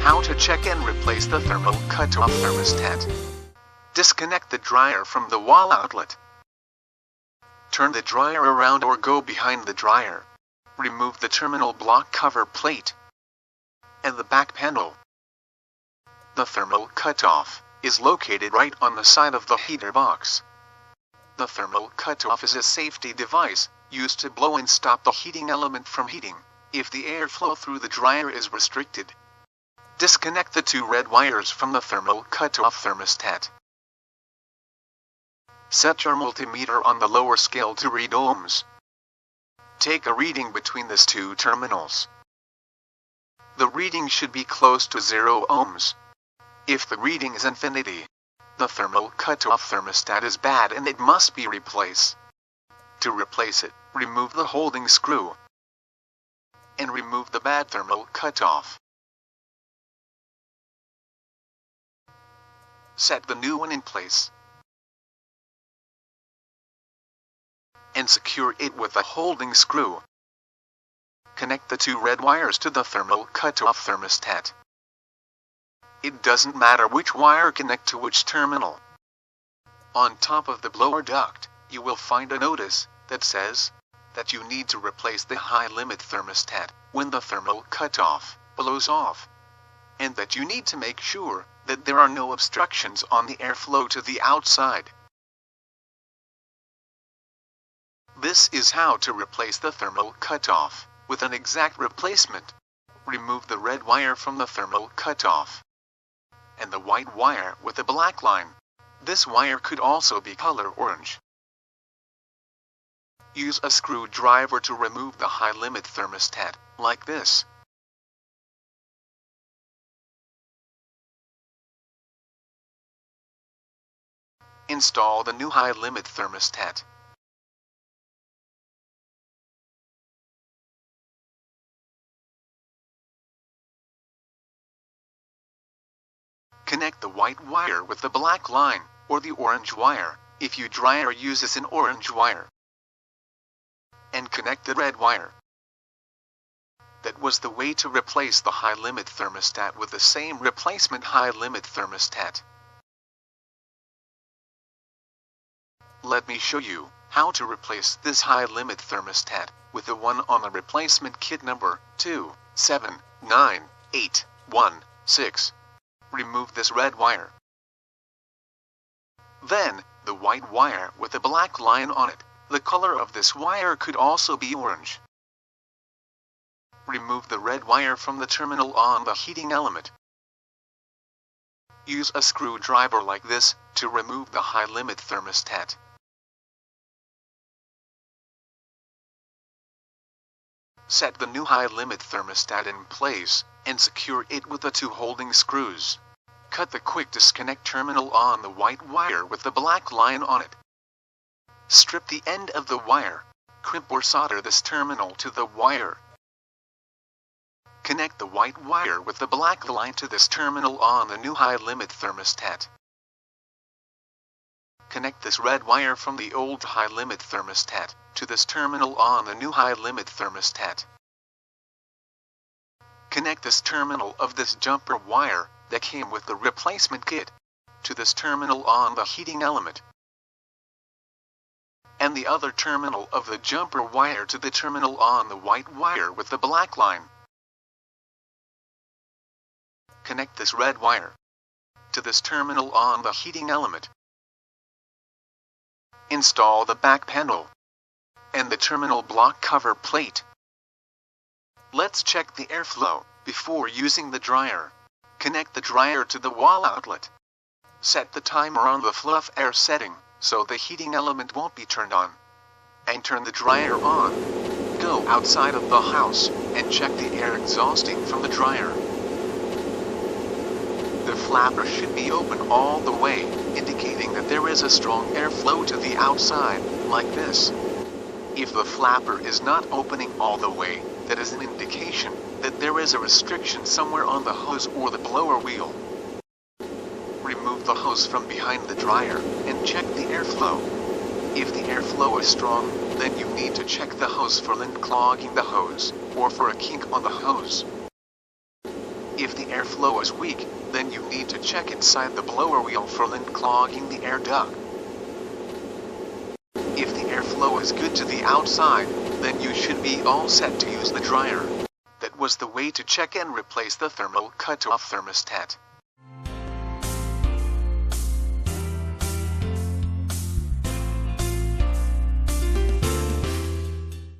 How to check and replace the thermal cutoff thermostat. Disconnect the dryer from the wall outlet. Turn the dryer around or go behind the dryer. Remove the terminal block cover plate and the back panel. The thermal cutoff is located right on the side of the heater box. The thermal cutoff is a safety device used to blow and stop the heating element from heating if the airflow through the dryer is restricted. Disconnect the two red wires from the thermal cutoff thermostat. Set your multimeter on the lower scale to read ohms. Take a reading between these two terminals. The reading should be close to 0 ohms. If the reading is infinity, the thermal cutoff thermostat is bad and it must be replaced. To replace it, remove the holding screw and remove the bad thermal cutoff. Set the new one in place and secure it with a holding screw. Connect the two red wires to the thermal cutoff thermostat. It doesn't matter which wire connect to which terminal. On top of the blower duct, you will find a notice that says that you need to replace the high limit thermostat when the thermal cutoff blows off, and that you need to make sure that there are no obstructions on the airflow to the outside. This is how to replace the thermal cutoff with an exact replacement. Remove the red wire from the thermal cutoff and the white wire with a black line. This wire could also be color orange. Use a screwdriver to remove the high limit thermostat, like this. Install the new high limit thermostat. Connect the white wire with the black line, or the orange wire, if your dryer uses an orange wire. And connect the red wire. That was the way to replace the high limit thermostat with the same replacement high limit thermostat. Let me show you how to replace this high limit thermostat with the one on the replacement kit number 279816. Remove this red wire. Then, the white wire with a black line on it. The color of this wire could also be orange. Remove the red wire from the terminal on the heating element. Use a screwdriver like this to remove the high limit thermostat. Set the new high limit thermostat in place and secure it with the two holding screws. Cut the quick disconnect terminal on the white wire with the black line on it. Strip the end of the wire. Crimp or solder this terminal to the wire. Connect the white wire with the black line to this terminal on the new high limit thermostat. Connect this red wire from the old high limit thermostat to this terminal on the new high limit thermostat. Connect this terminal of this jumper wire that came with the replacement kit to this terminal on the heating element, and the other terminal of the jumper wire to the terminal on the white wire with the black line. Connect this red wire to this terminal on the heating element. Install the back panel and the terminal block cover plate. Let's check the airflow before using the dryer. Connect the dryer to the wall outlet. Set the timer on the fluff air setting so the heating element won't be turned on. And turn the dryer on. Go outside of the house and check the air exhausting from the dryer. The flapper should be open all the way, indicating that there is a strong airflow to the outside, like this. If the flapper is not opening all the way, that is an indication that there is a restriction somewhere on the hose or the blower wheel. Remove the hose from behind the dryer and check the airflow. If the airflow is strong, then you need to check the hose for lint clogging the hose, or for a kink on the hose. If the airflow is weak, then you need to check inside the blower wheel for lint clogging the air duct. If the airflow is good to the outside, then you should be all set to use the dryer. That was the way to check and replace the thermal cutoff thermostat.